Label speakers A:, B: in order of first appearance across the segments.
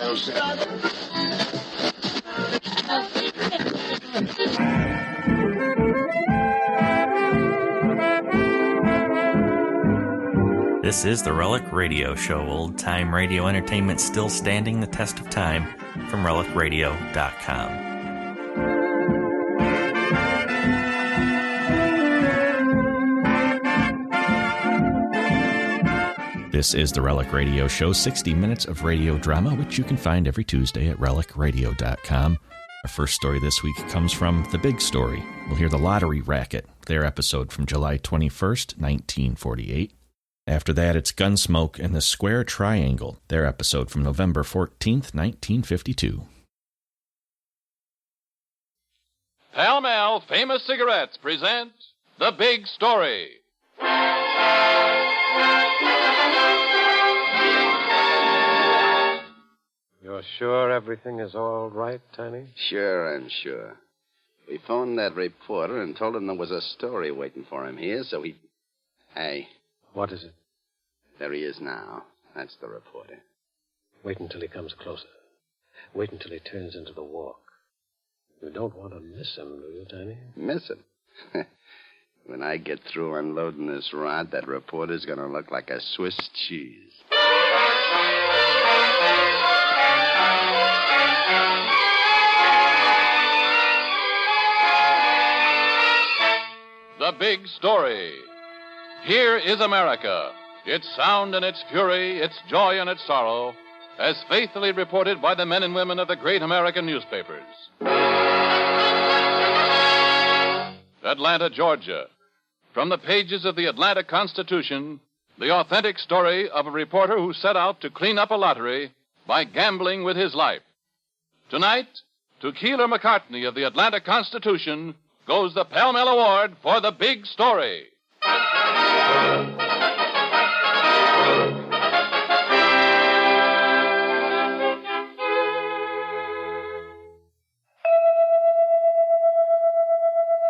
A: This is the Relic Radio Show, old-time radio entertainment still standing the test of time, from relicradio.com. This is the Relic Radio Show, 60 minutes of radio drama, which you can find every Tuesday at relicradio.com. Our first story this week comes from The Big Story. We'll hear the Lottery Racket, their episode from July 21st, 1948. After that, it's Gunsmoke and the Square Triangle, their episode from November 14th, 1952.
B: Pall Mall Famous Cigarettes present The Big Story.
C: You're sure everything is all right, Tiny?
D: Sure, I'm sure. We phoned that reporter and told him there was a story waiting for him here, so he... Hey.
C: What is it?
D: There he is now. That's the reporter.
C: Wait until he comes closer. Wait until he turns into the walk. You don't want to miss him, do you, Tiny?
D: Miss him? When I get through unloading this rod, that reporter's going to look like a Swiss cheese.
B: The Big Story. Here is America. Its sound and its fury, its joy and its sorrow, as faithfully reported by the men and women of the great American newspapers. Atlanta, Georgia. From the pages of the Atlanta Constitution, the authentic story of a reporter who set out to clean up a lottery by gambling with his life. Tonight, to Keeler McCartney of the Atlanta Constitution goes the Pall Mall Award for The Big Story.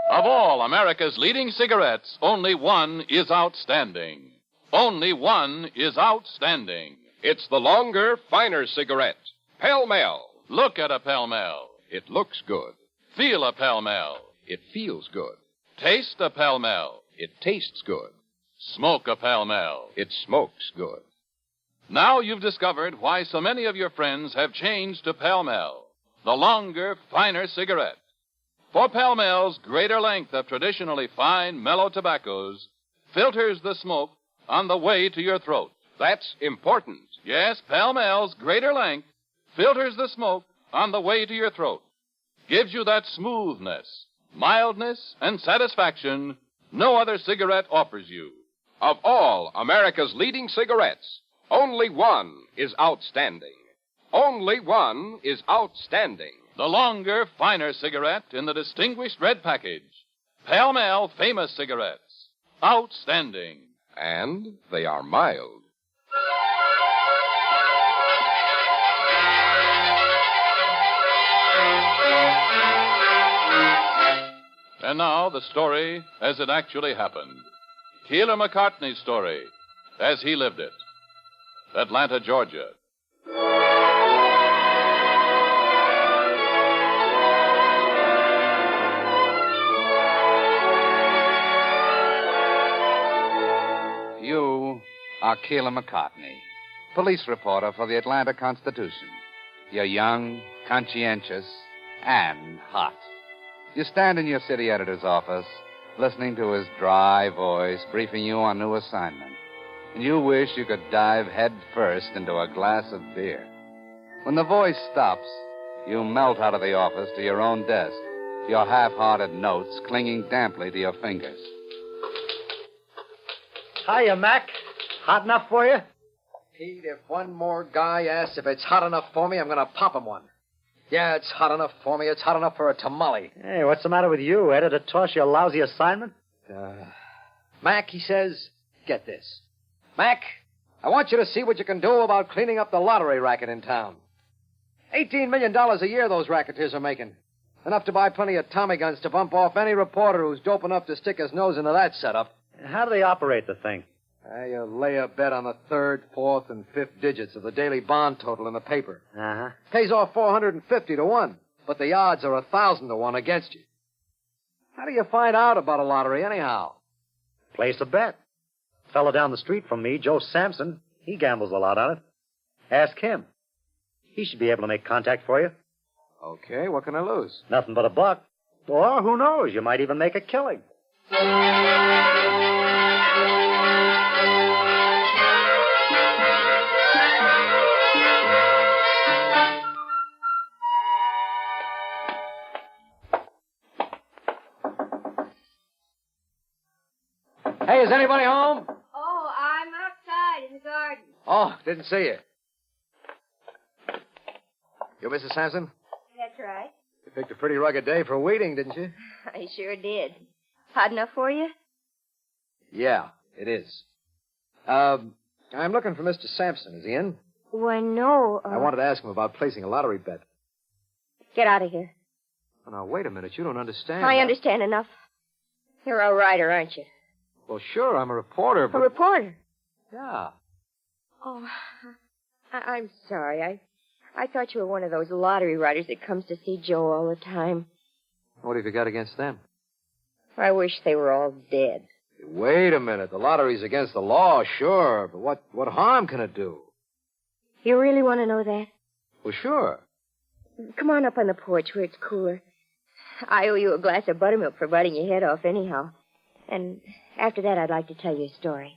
B: Of all America's leading cigarettes, only one is outstanding. Only one is outstanding.
E: It's the longer, finer cigarette. Pall Mall.
B: Look at a Pall Mall.
E: It looks good.
B: Feel a Pall Mall.
E: It feels good.
B: Taste a Pall Mall.
E: It tastes good.
B: Smoke a Pall Mall.
E: It smokes good.
B: Now you've discovered why so many of your friends have changed to Pall Mall, the longer, finer cigarette. For Pall Mall's greater length of traditionally fine, mellow tobaccos filters the smoke on the way to your throat.
E: That's important.
B: Yes, Pall Mall's greater length filters the smoke on the way to your throat. Gives you that smoothness, mildness, and satisfaction no other cigarette offers you.
E: Of all America's leading cigarettes, only one is outstanding. Only one is outstanding.
B: The longer, finer cigarette in the distinguished red package. Pall Mall Famous Cigarettes. Outstanding.
E: And they are mild.
B: And now the story as it actually happened. Keeler McCartney's story as he lived it. Atlanta, Georgia.
F: You are Keeler McCartney, police reporter for the Atlanta Constitution. You're young, conscientious, and hot. You stand in your city editor's office, listening to his dry voice briefing you on new assignment. And you wish you could dive head first into a glass of beer. When the voice stops, you melt out of the office to your own desk, your half-hearted notes clinging damply to your fingers.
G: Hiya, Mac. Hot enough for you?
H: Pete, if one more guy asks if it's hot enough for me, I'm going to pop him one. Yeah, it's hot enough for me. It's hot enough for a tamale.
G: Hey, what's the matter with you, editor? Toss you a lousy assignment?
H: Mac, he says, get this. Mac, I want you to see what you can do about cleaning up the lottery racket in town. $18 million a year those racketeers are making. Enough to buy plenty of Tommy guns to bump off any reporter who's dope enough to stick his nose into that setup.
G: How do they operate the thing?
H: You lay a bet on the third, fourth, and fifth digits of the daily bond total in the paper.
G: Uh-huh.
H: Pays off 450 to 1, but the odds are 1,000 to 1 against you. How do you find out about a lottery anyhow?
G: Place a bet. Fellow down the street from me, Joe Sampson, he gambles a lot on it. Ask him. He should be able to make contact for you.
H: Okay, what can I lose?
G: Nothing but $1. Or, who knows, you might even make a killing.
H: Hey, is anybody home?
I: Oh, I'm outside in the garden.
H: Oh, didn't see you. You Mrs. Sampson?
I: That's right.
H: You picked a pretty rugged day for weeding, didn't you?
I: I sure did. Hot enough for you?
H: Yeah, it is. I'm looking for Mr. Sampson. Is he in?
I: Why, no.
H: I wanted to ask him about placing a lottery bet.
I: Get out of here.
H: Oh, now, wait a minute. You don't understand.
I: I understand enough. You're a writer, aren't you?
H: Well, sure, I'm a reporter, but...
I: A reporter?
H: Yeah.
I: Oh, I'm sorry. I thought you were one of those lottery writers that comes to see Joe all the time.
H: What have you got against them?
I: I wish they were all dead.
H: Wait a minute. The lottery's against the law, sure, but what harm can it do?
I: You really want to know that?
H: Well, sure.
I: Come on up on the porch where it's cooler. I owe you a glass of buttermilk for biting your head off anyhow. And after that, I'd like to tell you a story.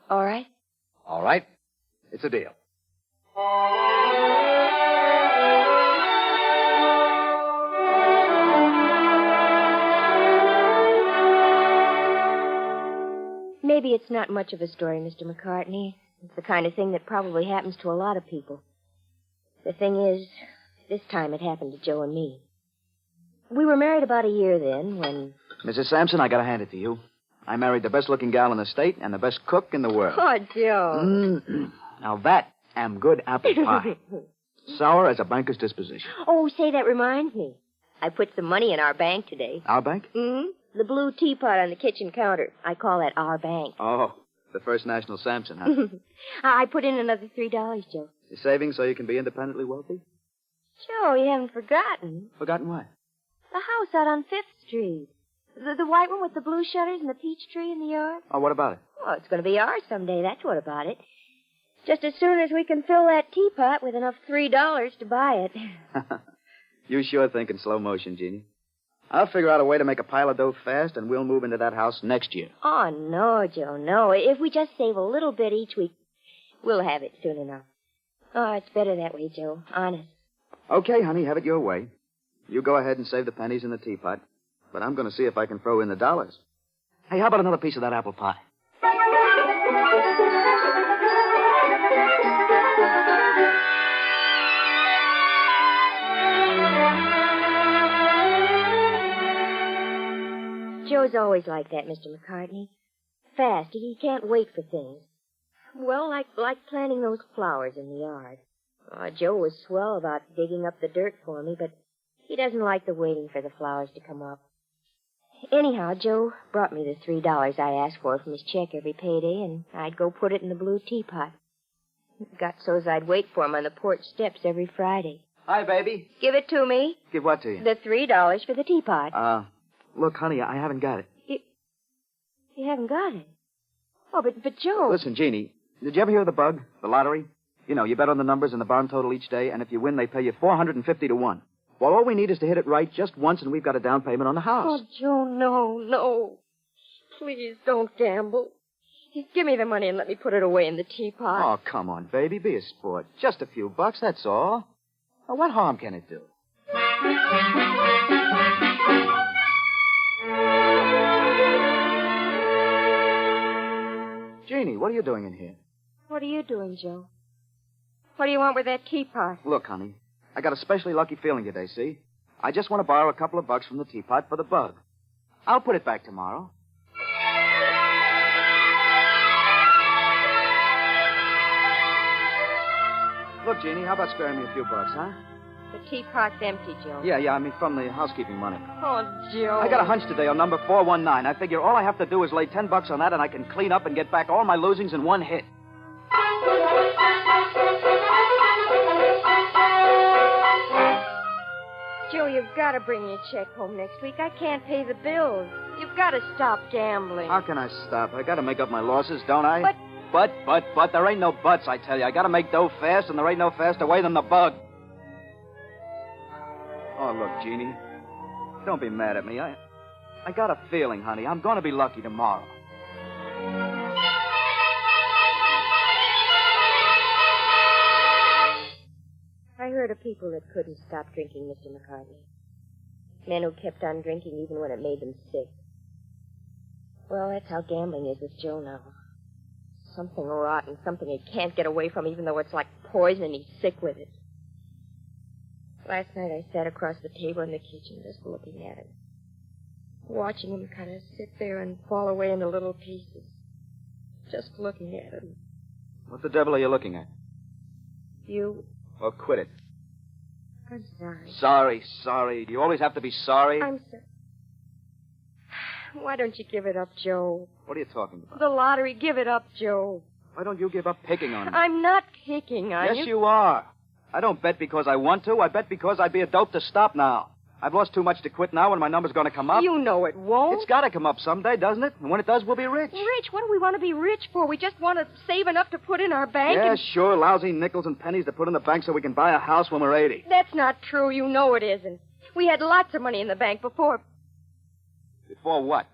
I: All right?
H: All right. It's a deal.
I: Maybe it's not much of a story, Mr. McCartney. It's the kind of thing that probably happens to a lot of people. The thing is, this time it happened to Joe and me. We were married about a year then when...
J: Mrs. Sampson, I gotta hand it to you. I married the best-looking gal in the state and the best cook in the world.
I: Oh, Joe.
J: Now that am good apple pie. Sour as a banker's disposition.
I: Oh, say, that reminds me. I put some money in our bank today.
J: Our bank?
I: Mm-hmm. The blue teapot on the kitchen counter. I call that our bank.
J: Oh, the First National Sampson, huh?
I: I put in another $3, Joe.
J: You're saving so you can be independently wealthy?
I: Joe, you haven't forgotten.
J: Forgotten what?
I: The house out on 5th Street. The white one with the blue shutters and the peach tree in the yard.
J: Oh, what about it?
I: Oh, it's going to be ours someday. That's what about it. Just as soon as we can fill that teapot with enough $3 to buy it.
J: You sure think in slow motion, Jeannie. I'll figure out a way to make a pile of dough fast, and we'll move into that house next year.
I: Oh, no, Joe, no. If we just save a little bit each week, we'll have it soon enough. Oh, it's better that way, Joe. Honest.
J: Okay, honey, have it your way. You go ahead and save the pennies in the teapot, but I'm going to see if I can throw in the dollars. Hey, how about another piece of that apple pie?
I: Joe's always like that, Mr. McCartney. Fast. He can't wait for things. Well, like planting those flowers in the yard. Joe was swell about digging up the dirt for me, but he doesn't like the waiting for the flowers to come up. Anyhow, Joe brought me the $3 I asked for from his check every payday, and I'd go put it in the blue teapot. It got so's I'd wait for him on the porch steps every Friday.
J: Hi, baby.
I: Give it to me.
J: Give what to you?
I: The $3 for the teapot.
J: Look, honey, I haven't got it.
I: You haven't got it? Oh, but Joe...
J: Listen, Jeannie, did you ever hear of the bug, the lottery? You know, you bet on the numbers and the bond total each day, and if you win, they pay you 450 to 1. Well, all we need is to hit it right just once, and we've got a down payment on the house.
I: Oh, Joe, no. Please don't gamble. Give me the money and let me put it away in the teapot.
J: Oh, come on, baby, be a sport. Just a few bucks, that's all. Well, what harm can it do? Jeannie, what are you doing in here?
I: What are you doing, Joe? What do you want with that teapot?
J: Look, honey, I got a especially lucky feeling today, see? I just want to borrow a couple of bucks from the teapot for the bug. I'll put it back tomorrow. Look, Jeannie, how about sparing me a few bucks, huh?
I: The teapot's empty, Joe.
J: Yeah, I mean from the housekeeping money.
I: Oh, Joe.
J: I got a hunch today on number 419. I figure all I have to do is lay $10 on that and I can clean up and get back all my losings in one hit.
I: Joe, you've got to bring me a check home next week. I can't pay the bills. You've got to stop gambling.
J: How can I stop? I got to make up my losses, don't I? But there ain't no buts, I tell you. I got to make dough fast, and there ain't no faster way than the bug. Oh, look, Jeannie. Don't be mad at me. I got a feeling, honey. I'm going to be lucky tomorrow.
I: I heard of people that couldn't stop drinking, Mr. McCartney. Men who kept on drinking even when it made them sick. Well, that's how gambling is with Joe now. Something rotten, something he can't get away from, even though it's like poison and he's sick with it. Last night I sat across the table in the kitchen just looking at him. Watching him kind of sit there and fall away into little pieces. Just looking at him.
J: What the devil are you looking at?
I: You...
J: Oh, quit it.
I: I'm sorry.
J: Sorry. Do you always have to be sorry?
I: I'm sorry. Why don't you give it up, Joe?
J: What are you talking about?
I: The lottery. Give it up, Joe.
J: Why don't you give up picking on me?
I: I'm not picking on you.
J: Yes, you are. I don't bet because I want to. I bet because I'd be a dope to stop now. I've lost too much to quit now, and my number's going to come up.
I: You know it won't.
J: It's got to come up someday, doesn't it? And when it does, we'll be rich.
I: Rich? What do we want to be rich for? We just want to save enough to put in our bank.
J: Yeah, sure. Lousy nickels and pennies to put in the bank so we can buy a house when we're 80.
I: That's not true. You know it isn't. We had lots of money in the bank before.
J: Before what?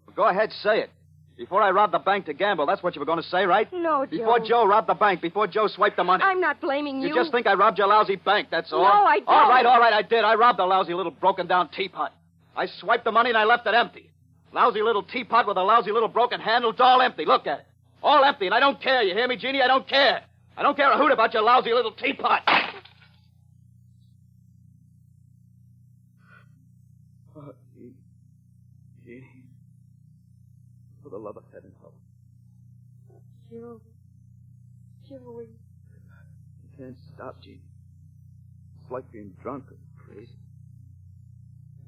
J: Well, go ahead, say it. Before I robbed the bank to gamble, that's what you were going to say, right?
I: No, Joe.
J: Before Joe robbed the bank, before Joe swiped the money.
I: I'm not blaming you.
J: You just think I robbed your lousy bank, that's all.
I: No, I don't.
J: All right, I did. I robbed the lousy little broken-down teapot. I swiped the money and I left it empty. Lousy little teapot with a lousy little broken handle. It's all empty. Look at it. All empty, and I don't care. You hear me, Jeannie? I don't care. I don't care a hoot about your lousy little teapot. Oh, Jeannie. For the love of heaven, help.
I: Joey.
J: I can't stop, Jeannie. It's like being drunk or crazy.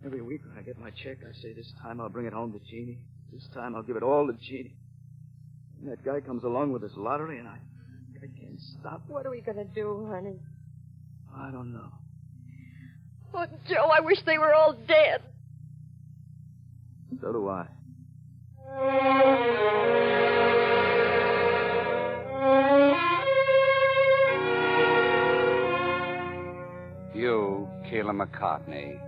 J: Every week when I get my check, I say, this time I'll bring it home to Jeannie. This time I'll give it all to Jeannie. And that guy comes along with his lottery, and I can't stop.
I: What are we going to do, honey?
J: I don't know.
I: Oh, Joe, I wish they were all dead.
J: So do I.
F: You, Keeler McCartney,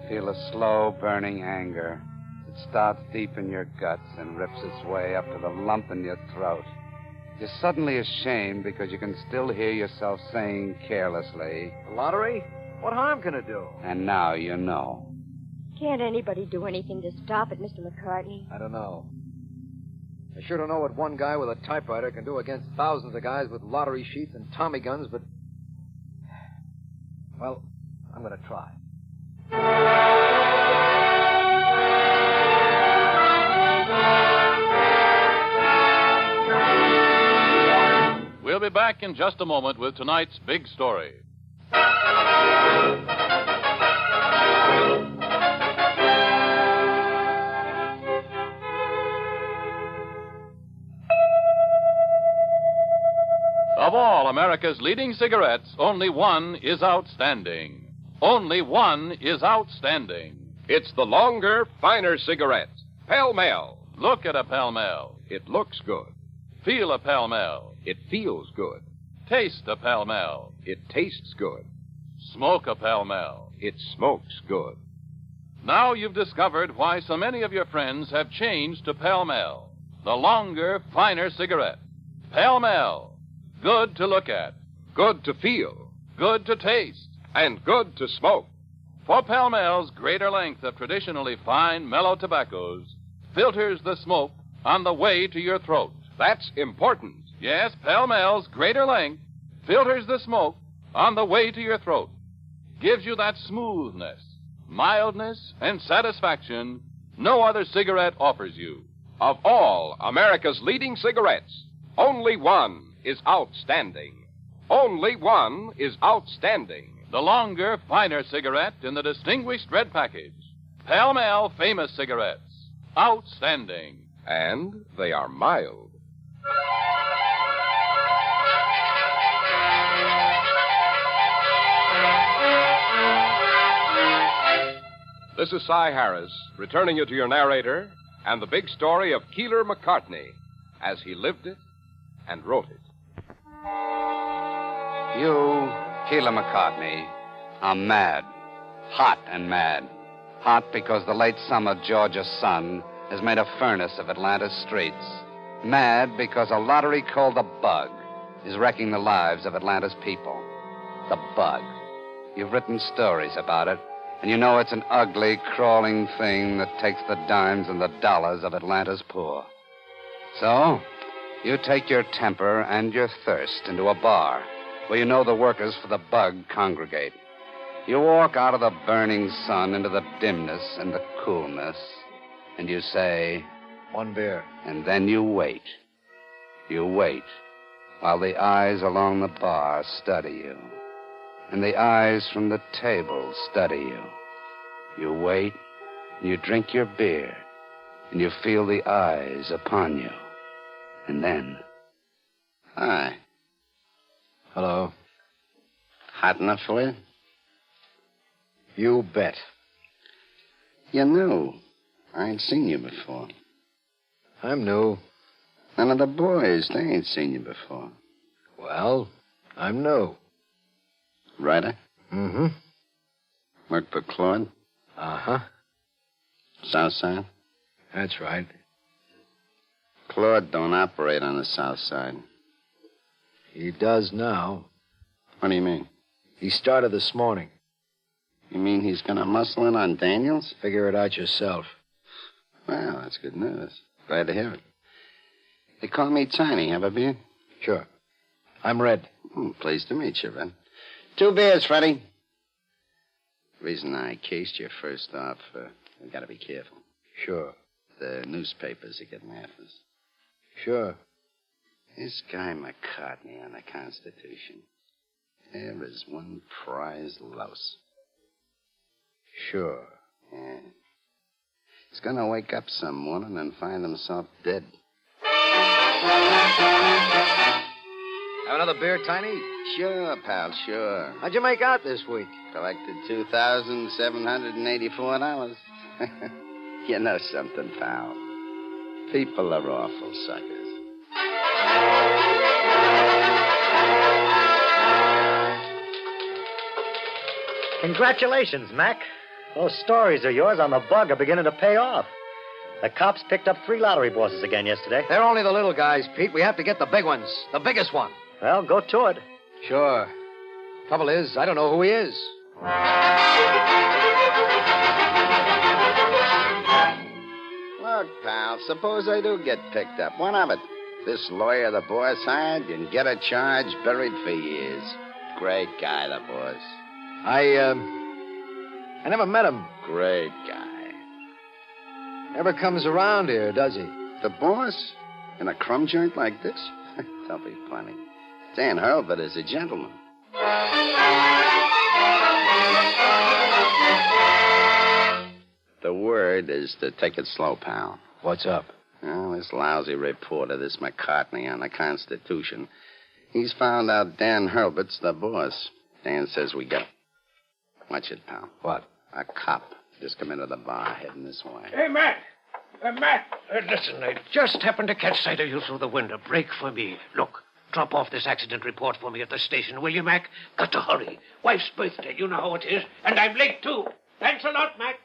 F: feel a slow burning anger that starts deep in your guts and rips its way up to the lump in your throat. You're suddenly ashamed because you can still hear yourself saying carelessly,
H: The lottery? What harm can it do?
F: and now you know.
I: Can't anybody do anything to stop it, Mr. McCartney?
H: I don't know. I sure don't know what one guy with a typewriter can do against thousands of guys with lottery sheets and Tommy guns, but... Well, I'm going to try.
B: We'll be back in just a moment with tonight's big story. Of all America's leading cigarettes, only one is outstanding. Only one is outstanding.
E: It's the longer, finer cigarette. Pall Mall.
B: Look at a Pall Mall.
E: It looks good.
B: Feel a Pall Mall.
E: It feels good.
B: Taste a Pall Mall.
E: It tastes good.
B: Smoke a Pall Mall.
E: It smokes good.
B: Now you've discovered why so many of your friends have changed to Pall Mall, the longer, finer cigarette. Pall Mall. Good to look at.
E: Good to feel.
B: Good to taste.
E: And good to smoke.
B: For Pall Mall's greater length of traditionally fine, mellow tobaccos filters the smoke on the way to your throat.
E: That's important.
B: Yes, Pall Mall's greater length filters the smoke on the way to your throat. Gives you that smoothness, mildness, and satisfaction no other cigarette offers you.
E: Of all America's leading cigarettes, only one is outstanding. Only one is outstanding.
B: the longer, finer cigarette in the distinguished red package. Pall Mall Famous Cigarettes. Outstanding.
E: And they are mild. This is Cy Harris, returning you to your narrator and the big story of Keeler McCartney as he lived it and wrote it.
F: You, Keeler McCartney, are mad. Hot and mad. Hot because the late summer Georgia sun has made a furnace of Atlanta's streets. Mad because a lottery called the Bug is wrecking the lives of Atlanta's people. The Bug. You've written stories about it, and you know it's an ugly, crawling thing that takes the dimes and the dollars of Atlanta's poor. So, you take your temper and your thirst into a bar where you know the workers for the Bug congregate. You walk out of the burning sun into the dimness and the coolness, and you say,
H: "One beer."
F: And then you wait. You wait while the eyes along the bar study you, and the eyes from the table study you. You wait, and you drink your beer, and you feel the eyes upon you. And then...
D: Hi.
H: Hello.
D: Hot enough for you?
H: You bet.
D: You're new. I ain't seen you before.
H: I'm new.
D: None of the boys, they ain't seen you before.
H: Well, I'm new.
D: Writer?
H: Mm-hmm.
D: Work for Claude?
H: Uh-huh.
D: South Side?
H: That's right.
D: Claude don't operate on the South Side.
H: He does now.
D: What do you mean?
H: He started this morning.
D: You mean he's gonna muscle in on Daniels?
H: Figure it out yourself.
D: Well, that's good news. Glad to hear it. They call me Tiny. Have a beer?
H: Sure. I'm Red.
D: Pleased to meet you, Red. 2 beers, Freddie. The reason I cased you first off, we gotta be careful.
H: Sure.
D: The newspapers are getting after us.
H: Sure.
D: This guy McCartney on the Constitution. There is one prize louse.
H: Sure.
D: Yeah. He's gonna wake up some morning and find himself dead.
H: Have another beer, Tiny?
D: Sure, pal, sure.
H: How'd you make out this week?
D: Collected $2,784. You know something, pal. People are awful suckers.
G: Congratulations, Mac. Those stories of yours on the Bug are beginning to pay off. The cops picked up 3 lottery bosses again yesterday.
H: They're only the little guys, Pete. We have to get the big ones. The biggest one.
G: Well, go to it.
H: Sure. Trouble is, I don't know who he is.
D: Look, pal, suppose I do get picked up. What of it? This lawyer the boss hired can get a charge buried for years. Great guy, the boss.
H: I never met him.
D: Great guy.
H: Never comes around here, does he?
D: The boss? In a crumb joint like this? Don't be funny. Dan Hurlbut is a gentleman. The word is to take it slow, pal.
H: What's up?
D: Well, this lousy reporter, this McCartney on the Constitution, he's found out Dan Hurlbut's the boss. Dan says we got... Watch it, pal.
H: What?
D: A cop just come into the bar heading this way.
K: Hey, Matt. Matt, listen, I just happened to catch sight of you through the window. Break for me. Look, drop off this accident report for me at the station, will you, Mac? Got to hurry. Wife's birthday, you know how it is. And I'm late, too. Thanks a lot, Mac.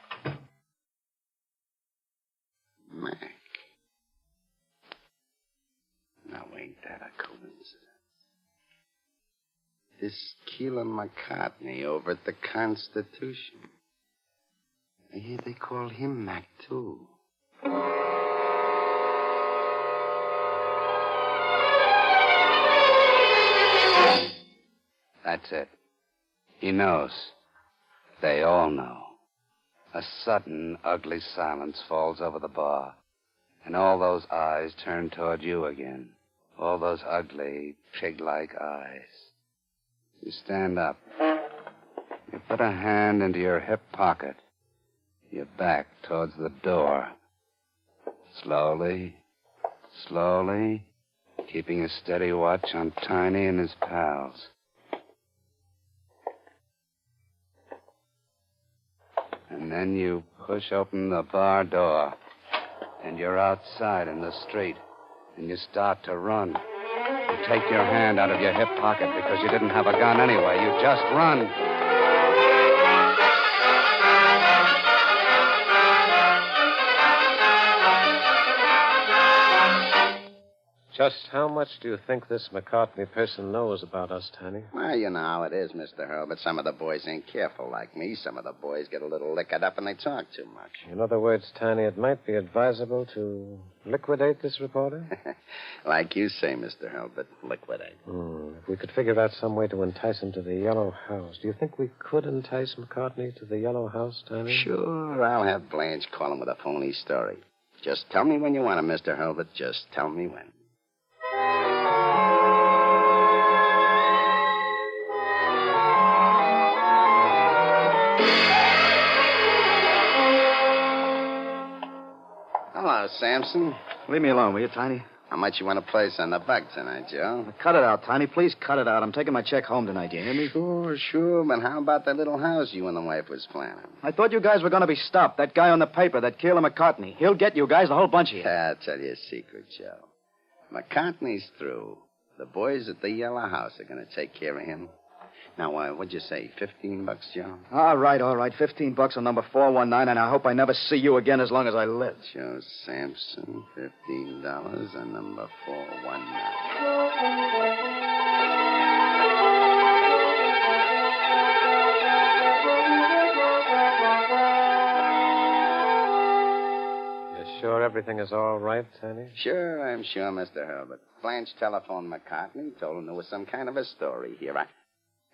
D: Mac. Now, ain't that a coincidence? This Keeler McCartney over at the Constitution. I hear they call him Mac, too.
F: That's it. He knows. They all know. A sudden, ugly silence falls over the bar, and all those eyes turn toward you again. All those ugly, pig-like eyes. You stand up. You put a hand into your hip pocket. Your back towards the door. Slowly, slowly, keeping a steady watch on Tiny and his pals. And then you push open the bar door. And you're outside in the street. And you start to run. You take your hand out of your hip pocket because you didn't have a gun anyway. You just run.
C: Just how much do you think this McCartney person knows about us, Tiny?
D: Well, you know how it is, Mr. Hurlbut. Some of the boys ain't careful like me. Some of the boys get a little liquored up and they talk too much.
C: In other words, Tiny, it might be advisable to liquidate this reporter?
D: Like you say, Mr. Hurlbut, liquidate.
C: If we could figure out some way to entice him to the Yellow House. Do you think we could entice McCartney to the Yellow House, Tiny?
D: Sure, I'll have Blanche call him with a phony story. Just tell me when you want him, Mr. Hurlbut. Just tell me when. Hello, Samson.
J: Leave me alone, will you, Tiny?
D: How much you want to place on the buck tonight, Joe?
J: Cut it out, Tiny. Please cut it out. I'm taking my check home tonight, you hear me?
D: Sure. But how about that little house you and the wife was planning?
J: I thought you guys were going to be stopped. That guy on the paper, that Keeler McCartney. He'll get you guys, the whole bunch of you.
D: I'll tell you a secret, Joe. McCartney's through. The boys at the Yellow House are going to take care of him. Now, what'd you say, $15, Joe?
J: All right. $15 on number 419, and I hope I never see you again as long as I live.
D: Joe Sampson, $15 on number 419.
C: You're sure everything is all right, Tiny?
D: Sure, I'm sure, Mr. Hurlbut. Blanche telephoned McCartney, told him there was some kind of a story here.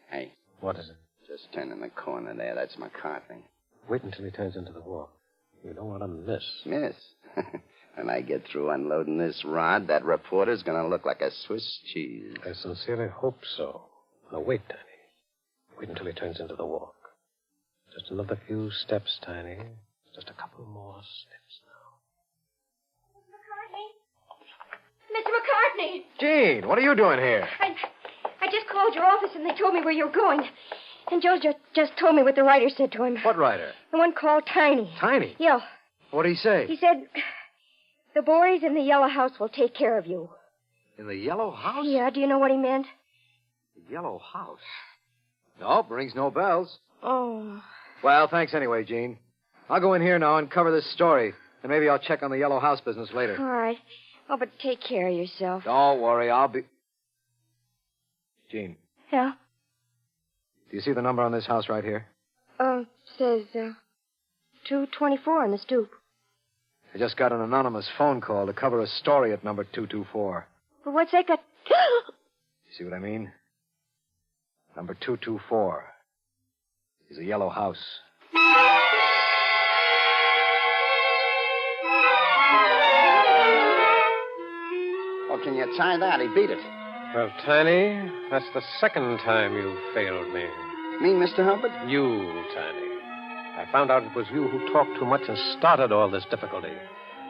D: Hey.
C: What is it?
D: Just turn in the corner there. That's McCartney.
C: Wait until he turns into the walk. You don't want to miss.
D: Miss? When I get through unloading this rod, that reporter's going to look like a Swiss cheese.
C: I sincerely hope so. Now, wait, Tiny. Wait until he turns into the walk. Just another few steps, Tiny. Just a couple more steps now.
I: Mr. McCartney!
H: Gene, what are you doing here?
I: I just called your office and they told me where you were going. And Joe just told me what the writer said to him.
H: What writer?
I: The one called Tiny.
H: Tiny?
I: Yeah.
H: What did he say?
I: He said, the boys in the Yellow House will take care of you.
H: In the Yellow House?
I: Yeah, do you know what he meant?
H: The Yellow House? Nope, rings no bells.
I: Oh.
H: Well, thanks anyway, Gene. I'll go in here now and cover this story. And maybe I'll check on the Yellow House business later.
I: All right. Oh, but take care of yourself.
H: Don't worry, I'll be... Gene.
I: Yeah?
H: Do you see the number on this house right here?
I: Says, 224 on the stoop.
H: I just got an anonymous phone call to cover a story at number 224.
I: But what's that got...
H: You see what I mean? Number 224 is a Yellow House.
D: Oh, can you tie that? He beat it.
C: Well, Tiny, that's the second time you've failed me.
D: Me, Mr. Hurlbut?
C: You, Tiny. I found out it was you who talked too much and started all this difficulty.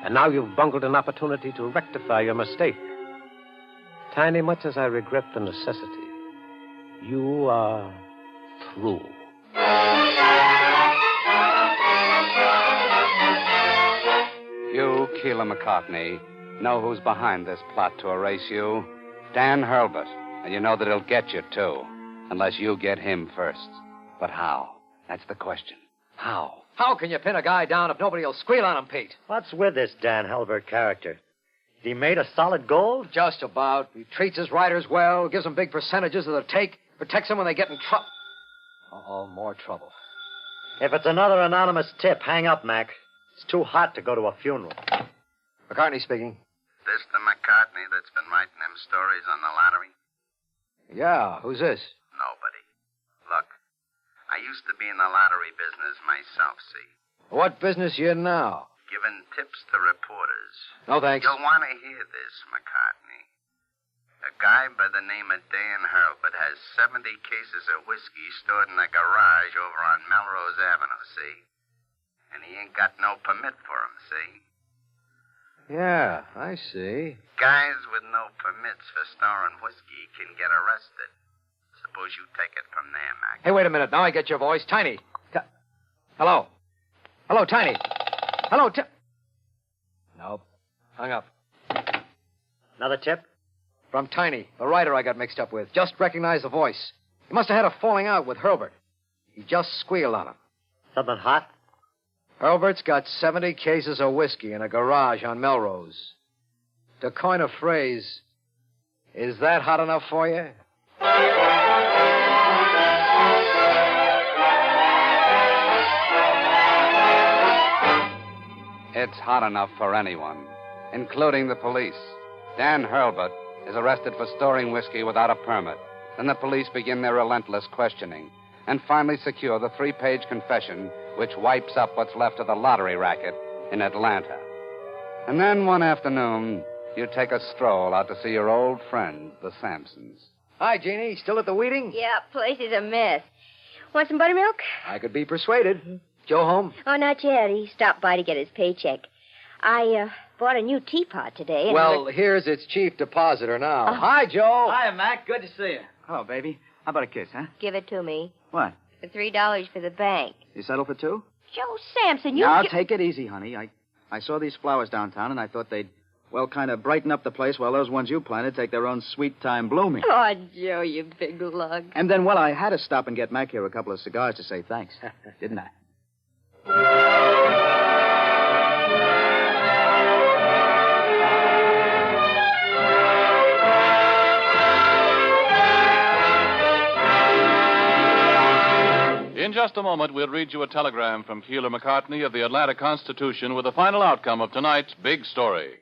C: And now you've bungled an opportunity to rectify your mistake. Tiny, much as I regret the necessity, you are through.
F: You, Keeler McCartney, know who's behind this plot to erase you? Dan Hurlbut. And you know that he'll get you, too. Unless you get him first. But how? That's the question. How?
H: How can you pin a guy down if nobody will squeal on him, Pete?
G: What's with this Dan Hurlbut character? He made a solid gold?
H: Just about. He treats his writers well, gives them big percentages of the take, protects them when they get in trouble. Uh-oh, more trouble.
G: If it's another anonymous tip, hang up, Mac. It's too hot to go to a funeral.
H: McCartney speaking.
D: This the McCartney that's been writing them stories on the lottery?
H: Yeah, who's this?
D: Nobody. Look, I used to be in the lottery business myself, see?
H: What business you in now?
D: Giving tips to reporters.
H: No, thanks.
D: You'll want to hear this, McCartney. A guy by the name of Dan Hurlbut has 70 cases of whiskey stored in a garage over on Melrose Avenue, see? And he ain't got no permit for 'em, see?
H: Yeah, I see.
D: Guys with no permits for storing whiskey can get arrested. Suppose you take it from there, Mac.
H: Hey, wait a minute. Now I get your voice. Tiny. Hello. Hello, Tiny. Hello, Nope. Hung up.
G: Another tip?
H: From Tiny, the writer I got mixed up with. Just recognized the voice. He must have had a falling out with Hurlbut. He just squealed on him.
G: Something hot?
H: Hurlbert's got 70 cases of whiskey in a garage on Melrose. To coin a phrase, is that hot enough for you?
F: It's hot enough for anyone, including the police. Dan Hurlbut is arrested for storing whiskey without a permit. Then the police begin their relentless questioning and finally secure the 3-page confession which wipes up what's left of the lottery racket in Atlanta. And then one afternoon, you take a stroll out to see your old friends, the Sampsons.
H: Hi, Jeannie. Still at the Weeding?
I: Yeah, place is a mess. Want some buttermilk?
H: I could be persuaded. Joe home?
I: Oh, not yet. He stopped by to get his paycheck. I bought a new teapot today. And
H: Well, here's its chief depositor now.
I: Oh.
H: Hi, Joe.
J: Hi, Mac. Good to see you. Hello, baby. How about a kiss, huh?
I: Give it to me.
J: What?
I: For $3 for the bank.
J: You settle for 2?
I: Joe Sampson, you...
J: Now, take it easy, honey. I saw these flowers downtown, and I thought they'd, well, kind of brighten up the place while those ones you planted take their own sweet time blooming.
I: Oh, Joe, you big lug.
J: And then, well, I had to stop and get Mac here a couple of cigars to say thanks. Didn't I?
B: In just a moment, we'll read you a telegram from Keeler McCartney of the Atlanta Constitution with the final outcome of tonight's big story.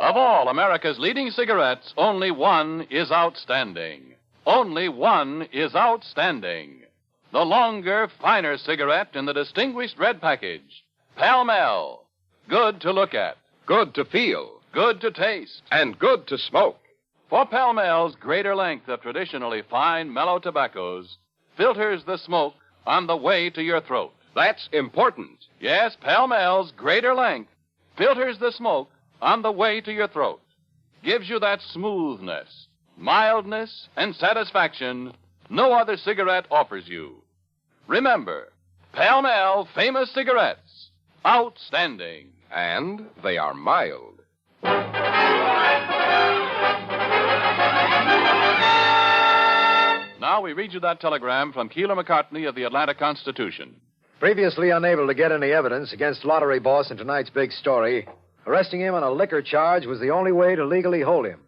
B: Of all America's leading cigarettes, only one is outstanding. Only one is outstanding. The longer, finer cigarette in the distinguished red package. Pall Mall. Good to look at.
E: Good to feel.
B: Good to taste.
E: And good to smoke.
B: For Pall Mall's greater length of traditionally fine, mellow tobaccos filters the smoke on the way to your throat.
E: That's important.
B: Yes, Pall Mall's greater length filters the smoke on the way to your throat. Gives you that smoothness, mildness, and satisfaction no other cigarette offers you. Remember, Pall Mall famous cigarettes. Outstanding.
E: And they are mild.
B: Now we read you that telegram from Keeler McCartney of the Atlanta Constitution.
H: Previously unable to get any evidence against lottery boss in tonight's big story, arresting him on a liquor charge was the only way to legally hold him.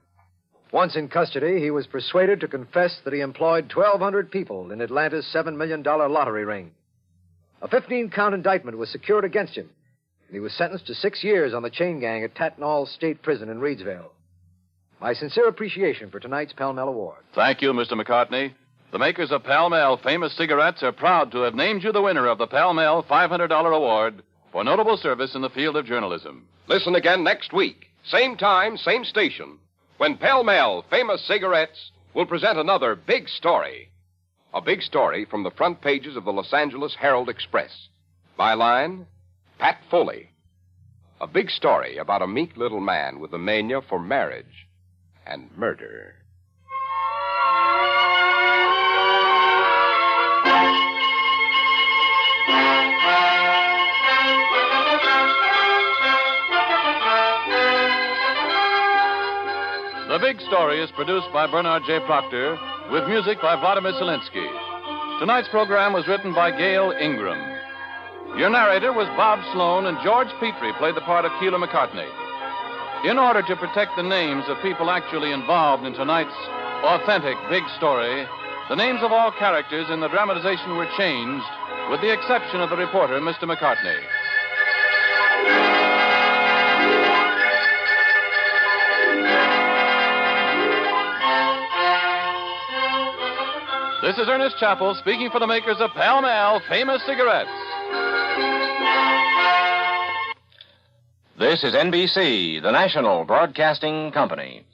H: Once in custody, he was persuaded to confess that he employed 1,200 people in Atlanta's $7 million lottery ring. A 15-count indictment was secured against him, and he was sentenced to 6 years on the chain gang at Tatnall State Prison in Reedsville. My sincere appreciation for tonight's Pall Mall Award.
B: Thank you, Mr. McCartney. The makers of Pall Mall famous cigarettes are proud to have named you the winner of the Pall Mall $500 award for notable service in the field of journalism.
E: Listen again next week. Same time, same station. When Pall Mall famous cigarettes will present another big story. A big story from the front pages of the Los Angeles Herald Express. Byline, Pat Foley. A big story about a meek little man with a mania for marriage and murder.
B: The Big Story is produced by Bernard J. Proctor, with music by Vladimir Zelinsky. Tonight's program was written by Gail Ingram. Your narrator was Bob Sloan, and George Petrie played the part of Keeler McCartney. In order to protect the names of people actually involved in tonight's authentic Big Story, the names of all characters in the dramatization were changed, with the exception of the reporter, Mr. McCartney. This is Ernest Chappell speaking for the makers of Pall Mall Famous Cigarettes.
E: This is NBC, the national broadcasting company.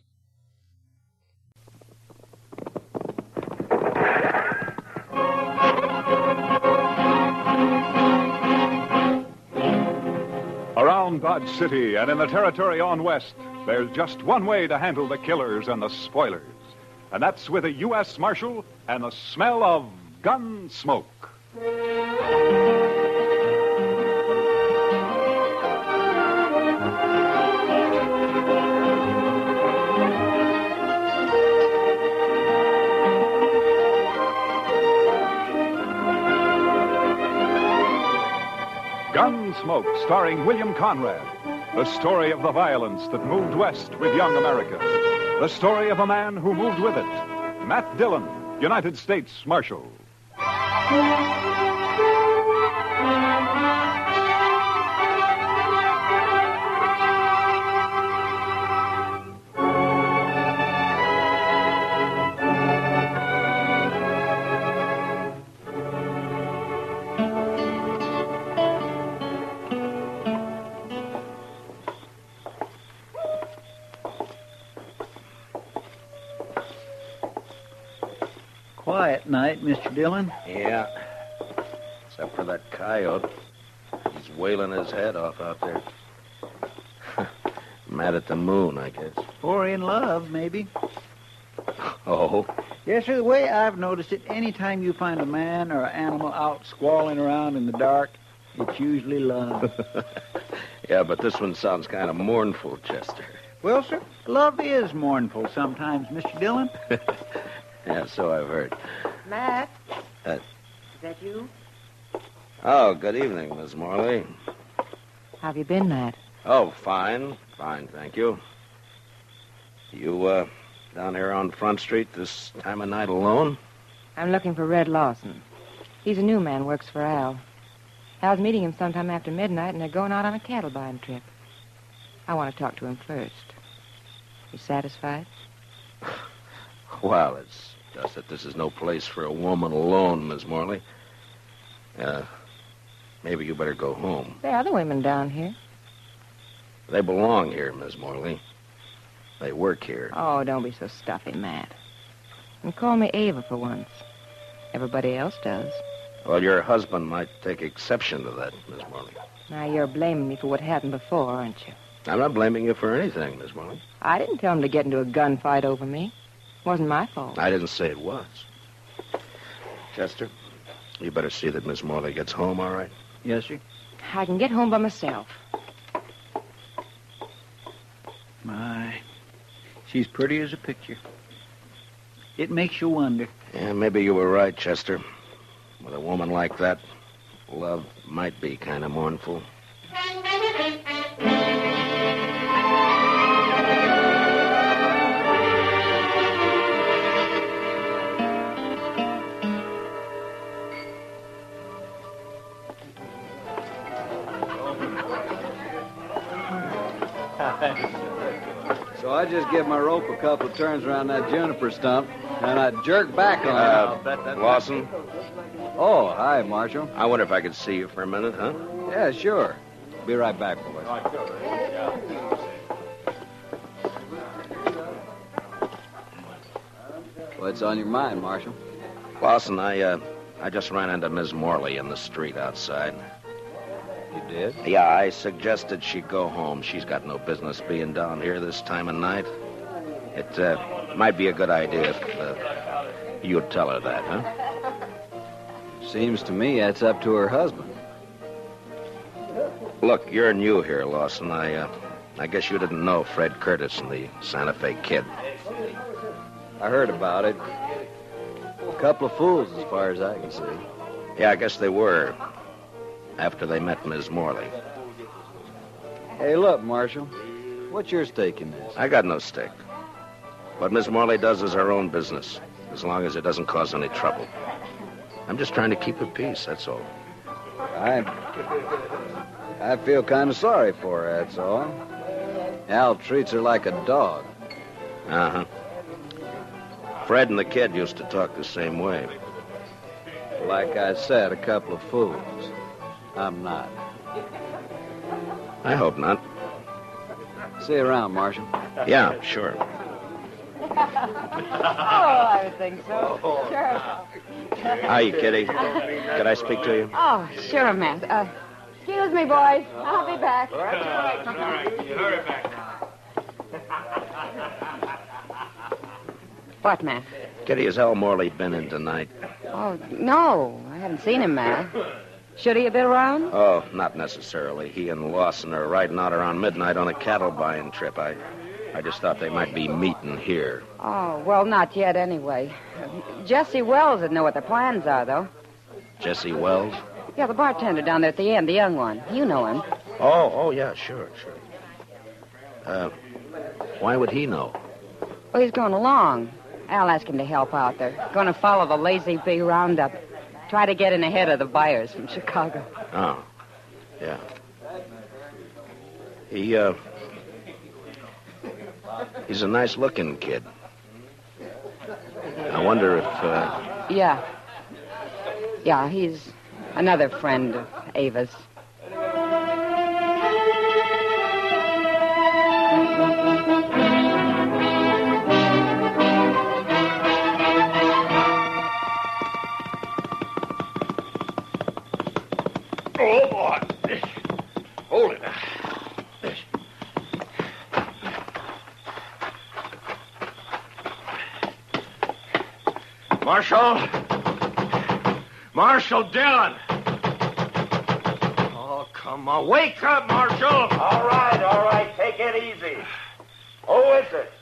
L: Around Dodge City and in the territory on west, there's just one way to handle the killers and the spoilers. And that's with a U.S. Marshal and the smell of gun smoke. Gunsmoke, starring William Conrad. The story of the violence that moved west with young America. The story of a man who moved with it. Matt Dillon, United States Marshal.
M: Quiet night, Mr. Dillon.
D: Yeah. Except for that coyote. He's wailing his head off out there. Mad at the moon, I guess.
M: Or in love, maybe.
D: Oh?
M: Yes, sir, the way I've noticed it, any time you find a man or an animal out squalling around in the dark, it's usually love.
D: Yeah, but this one sounds kind of mournful, Chester.
M: Well, sir, love is mournful sometimes, Mr. Dillon.
D: Yeah, so I've heard.
N: Matt?
D: Is
N: that you?
D: Oh, good evening, Miss Morley.
N: How have you been, Matt?
D: Oh, fine. Fine, thank you. You, down here on Front Street this time of night alone?
N: I'm looking for Red Lawson. He's a new man, works for Al. Al's meeting him sometime after midnight, and they're going out on a cattle buying trip. I want to talk to him first. You satisfied?
D: Well, it's just that this is no place for a woman alone, Miss Morley. Maybe you better go home.
N: There are other women down here.
D: They belong here, Miss Morley. They work here.
N: Oh, don't be so stuffy, Matt. And call me Ava for once. Everybody else does.
D: Well, your husband might take exception to that, Miss Morley.
N: Now, you're blaming me for what happened before, aren't you?
D: I'm not blaming you for anything, Miss Morley.
N: I didn't tell him to get into a gunfight over me. It wasn't my fault.
D: I didn't say it was. Chester, you better see that Miss Morley gets home, all right?
M: Yes, sir.
N: I can get home by myself.
M: My, she's pretty as a picture. It makes you wonder.
D: Yeah, maybe you were right, Chester. With a woman like that, love might be kind of mournful.
O: So I just give my rope a couple of turns around that juniper stump, and I jerk back on it.
D: Lawson?
O: Oh, hi, Marshal.
D: I wonder if I could see you for a minute, huh?
O: Yeah, sure. Be right back, boys. What's on your mind, Marshal?
D: Lawson, I just ran into Miss Morley in the street outside.
O: You did?
D: Yeah, I suggested she go home. She's got no business being down here this time of night. It might be a good idea if you'd tell her that, huh?
O: Seems to me that's up to her husband.
D: Look, you're new here, Lawson. I guess you didn't know Fred Curtis and the Santa Fe Kid.
O: I heard about it. A couple of fools, as far as I can see.
D: Yeah, I guess they were. After they met Miss Morley.
O: Hey, look, Marshal. What's your stake in this?
D: I got no stake. What Miss Morley does is her own business, as long as it doesn't cause any trouble. I'm just trying to keep her peace, that's all.
O: I feel kind of sorry for her, that's all. Al treats her like a dog.
D: Uh-huh. Fred and the kid used to talk the same way.
O: Like I said, a couple of fools. I'm not.
D: I hope not.
O: See you around, Marshal.
D: Yeah, sure.
N: Oh, I would think so. Sure.
D: Hi, Kitty. Could I speak to you?
N: Oh, sure, Matt. Excuse me, boys. I'll be back.
K: All right. You hurry back now.
N: What, Matt?
D: Kitty, has Al Morley been in tonight?
N: Oh, no. I haven't seen him, Matt. Should he have been around?
D: Oh, not necessarily. He and Lawson are riding out around midnight on a cattle buying trip. I just thought they might be meeting here.
N: Oh, well, not yet anyway. Jesse Wells would know what their plans are, though.
D: Jesse Wells?
N: Yeah, the bartender down there at the end, the young one. You know him.
D: Oh, yeah, sure. Why would he know?
N: Well, he's going along. Al asked him to help out. They're going to follow the Lazy Bee roundup. Try to get in ahead of the buyers from Chicago.
D: Oh, yeah. He's a nice-looking kid. I wonder if,
N: Yeah, he's another friend of Ava's.
K: Oh, boy. Hold it now. Marshal Dillon. Oh, come on. Wake up, Marshal.
P: All right. Take it easy. Who is it?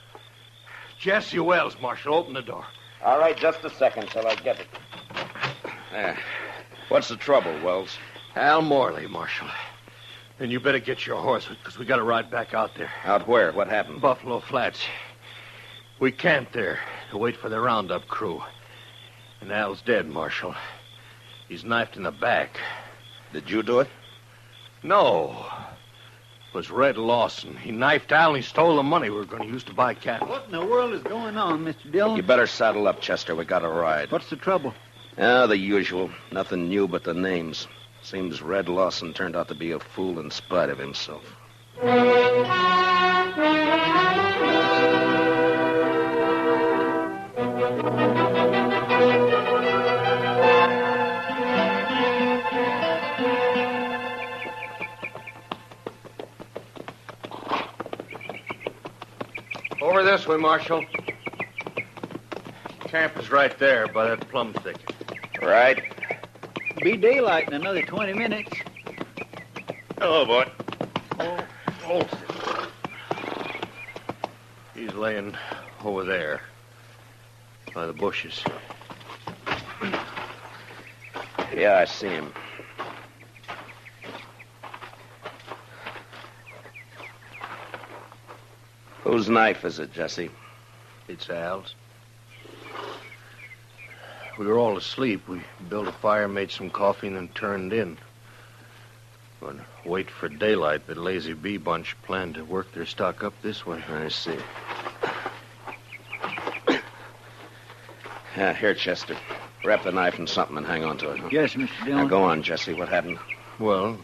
K: Jesse Wells, Marshal. Open the door.
P: All right, just a second till I get it.
D: what's the trouble, Wells?
K: Al Morley, Marshal. And you better get your horse, because we got to ride back out there.
D: Out where? What happened?
K: Buffalo Flats. We camped there to wait for the roundup crew. And Al's dead, Marshal. He's knifed in the back.
D: Did you do it?
K: No. It was Red Lawson. He knifed Al and he stole the money we were going to use to buy cattle.
M: What in the world is going on, Mr. Dillon?
D: You better saddle up, Chester. We got to ride.
M: What's the trouble?
D: The usual. Nothing new but the names. Seems Red Lawson turned out to be a fool in spite of himself.
K: Over this way, Marshal. Camp is right there by that plum thicket.
D: Right.
M: Be daylight in another 20 minutes.
K: Hello, boy. Oh. He's laying over there by the bushes.
D: Yeah, I see him. Whose knife is it, Jesse?
K: It's Al's. We were all asleep. We built a fire, made some coffee, and then turned in. But wait for daylight, the Lazy Bee bunch planned to work their stock up this way.
D: I see. Yeah, here, Chester. Wrap the knife in something and hang on to it. Huh?
M: Yes, Mr. Dillon.
D: Now, go on, Jesse. What happened?
K: Well,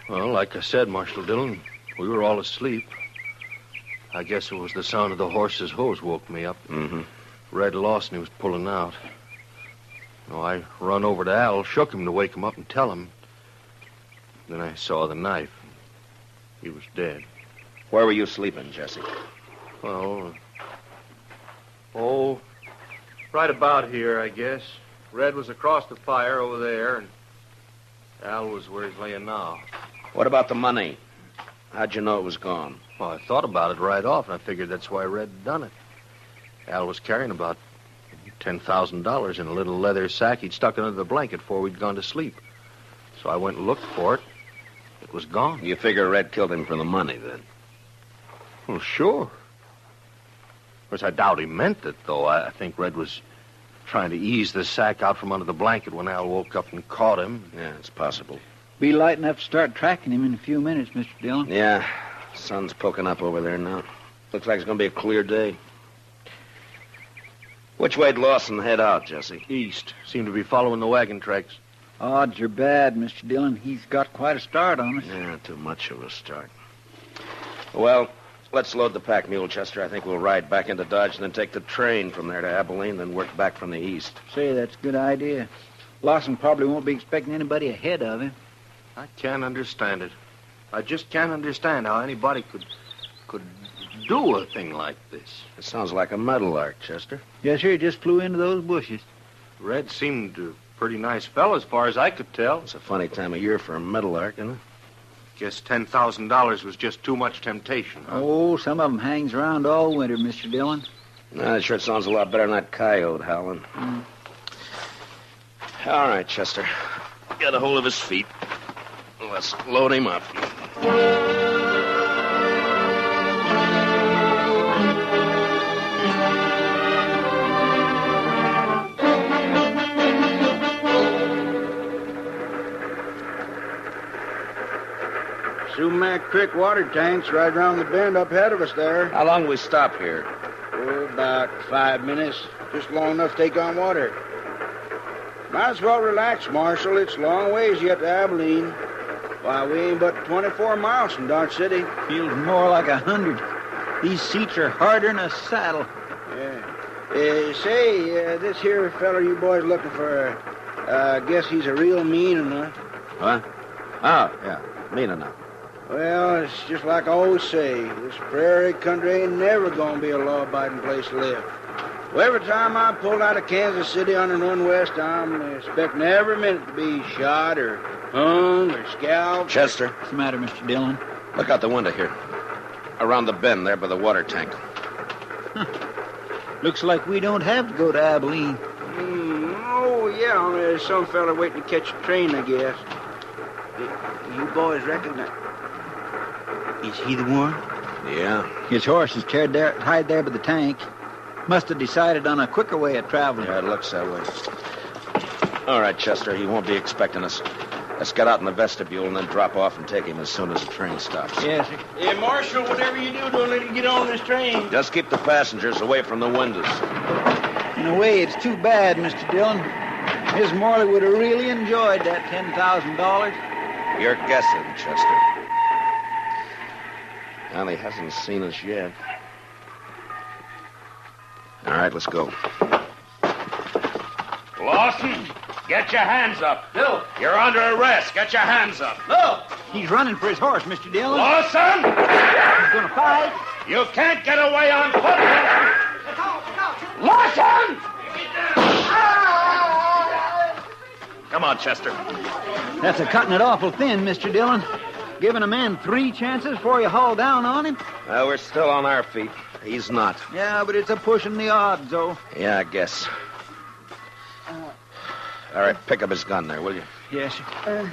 K: like I said, Marshal Dillon, we were all asleep. I guess it was the sound of the horse's hose woke me up.
D: Mm-hmm.
K: Red Lawson, he was pulling out. I run over to Al, shook him to wake him up and tell him. Then I saw the knife. He was dead.
D: Where were you sleeping, Jesse?
K: Well, right about here, I guess. Red was across the fire over there, and Al was where he's laying now.
D: What about the money? How'd you know it was gone?
K: Well, I thought about it right off, and I figured that's why Red had done it. Al was carrying about $10,000 in a little leather sack he'd stuck under the blanket before we'd gone to sleep. So I went and looked for it. It was gone.
D: You figure Red killed him for the money, then?
K: Well, sure. Of course, I doubt he meant it, though. I think Red was trying to ease the sack out from under the blanket when Al woke up and caught him.
D: Yeah, it's possible.
M: Be light enough to start tracking him in a few minutes, Mr. Dillon.
D: Yeah, sun's poking up over there now. Looks like it's going to be a clear day. Which way'd Lawson head out, Jesse?
Q: East. Seem to be following the wagon tracks.
M: Odds are bad, Mr. Dillon. He's got quite a start on us.
D: Yeah, too much of a start. Well, let's load the pack mule, Chester. I think we'll ride back into Dodge and then take the train from there to Abilene, then work back from the east.
M: Say, that's a good idea. Lawson probably won't be expecting anybody ahead of him.
Q: I can't understand it. I just can't understand how anybody could do a thing like this.
D: It sounds like a meadowlark, Chester.
M: Yes, sir. He just flew into those bushes.
Q: Red seemed a pretty nice fellow as far as I could tell.
D: It's a funny time of year for a meadowlark, isn't it?
Q: Guess $10,000 was just too much temptation. Huh?
M: Oh, some of them hangs around all winter, Mr. Dillon.
D: That sure sounds a lot better than that coyote howling. All right, Chester. Get a hold of his feet. Let's load him up.
O: Sumac Creek water tank's right around the bend up ahead of us there.
D: How long we stop here?
O: Oh, about 5 minutes. Just long enough to take on water. Might as well relax, Marshal. It's a long ways yet to Abilene. Why, we ain't but 24 miles from Dodge City.
M: Feels more like 100. These seats are harder than a saddle.
O: Yeah. Say, this here feller you boys looking for, I guess he's a real mean enough.
D: What? Oh, yeah. Mean enough.
O: Well, it's just like I always say. This prairie country ain't never gonna be a law-abiding place to live. Well, every time I pull out of Kansas City on and run west, I'm expecting every minute to be shot or hung or scalped.
D: Chester.
M: What's the matter, Mr. Dillon?
D: Look out the window here. Around the bend there by the water tank.
M: Looks like we don't have to go to Abilene.
O: Oh, yeah. There's some fella waiting to catch a train, I guess. You boys recognize... Is he the one?
D: Yeah.
M: His horse is tied there by the tank. Must have decided on a quicker way of traveling.
D: Yeah, it looks that way. All right, Chester, he won't be expecting us. Let's get out in the vestibule and then drop off and take him as soon as the train stops.
M: Yes, sir.
O: Hey, Marshal, whatever you do, don't let him get on this train.
D: Just keep the passengers away from the windows.
M: In a way, it's too bad, Mr. Dillon. Miss Morley would have really enjoyed that $10,000.
D: You're guessing, Chester. Well, he hasn't seen us yet. All right, let's go.
P: Lawson, get your hands up.
M: No.
P: You're under arrest. Get your hands up.
M: No. He's running for his horse, Mr. Dillon.
P: Lawson!
M: He's going to fight.
P: You can't get away on foot. Lawson!
A: Come on, Chester.
M: That's a cutting it awful thin, Mr. Dillon. Giving a man 3 chances before you haul down on him.
D: Well, we're still on our feet. He's not.
M: Yeah, but it's a pushing the odds, though.
D: Yeah, I guess. All right, pick up his gun there, will you?
M: Yes, sir.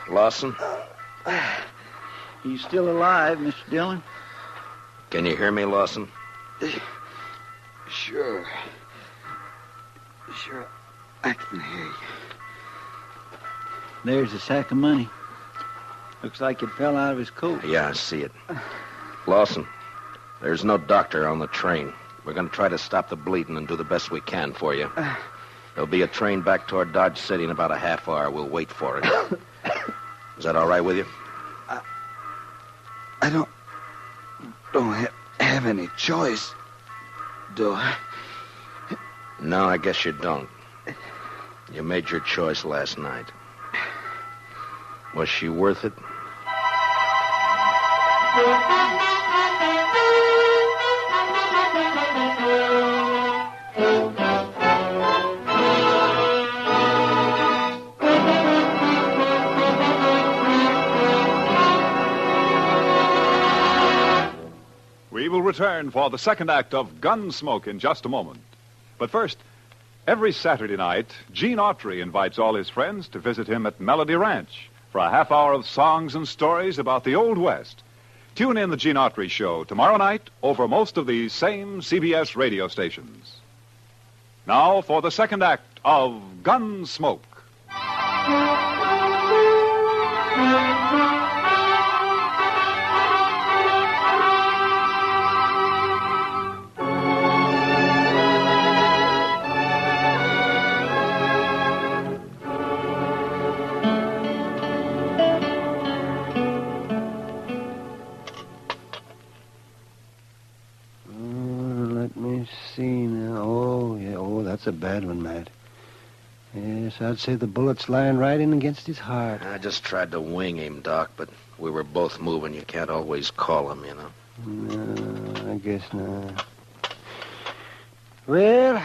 D: Lawson?
M: He's still alive, Mr. Dillon.
D: Can you hear me, Lawson?
O: Sure, I can hear you.
M: There's a sack of money. Looks like it fell out of his coat.
D: Yeah, I see it. Lawson, there's no doctor on the train. We're going to try to stop the bleeding and do the best we can for you. There'll be a train back toward Dodge City in about a half hour. We'll wait for it. Is that all right with you?
O: I don't have any choice, do I?
D: No, I guess you don't. You made your choice last night. Was she worth it?
L: We will return for the second act of Gunsmoke in just a moment. But first, every Saturday night, Gene Autry invites all his friends to visit him at Melody Ranch for a half hour of songs and stories about the Old West. Tune in the Gene Autry Show tomorrow night over most of these same CBS radio stations. Now for the second act of Gunsmoke.
O: bad one, Matt. Yes, I'd say the bullet's lying right in against his heart.
D: I just tried to wing him, Doc, but we were both moving. You can't always call him, you know.
O: No, I guess not. Well,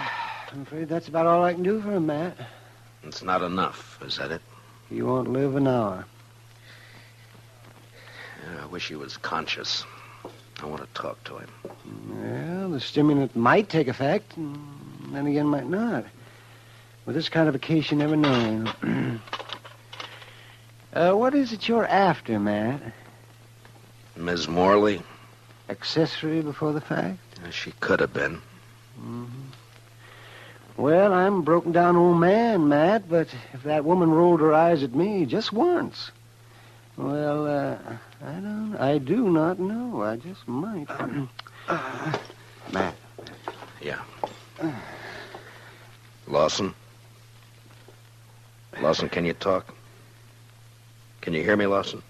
O: I'm afraid that's about all I can do for him, Matt.
D: It's not enough, is that it?
O: He won't live an hour.
D: Yeah, I wish he was conscious. I want to talk to him.
O: Well, the stimulant might take effect, and then again might not. With this kind of a case, you never know. What is it you're after, Matt?
D: Ms. Morley?
O: Accessory before the fact?
D: She could have been.
O: Mm-hmm. Well, I'm a broken down old man, Matt, but if that woman rolled her eyes at me just once, well, I do not know. I just might.
D: Matt. Yeah. Lawson? Lawson, can you talk? Can you hear me, Lawson?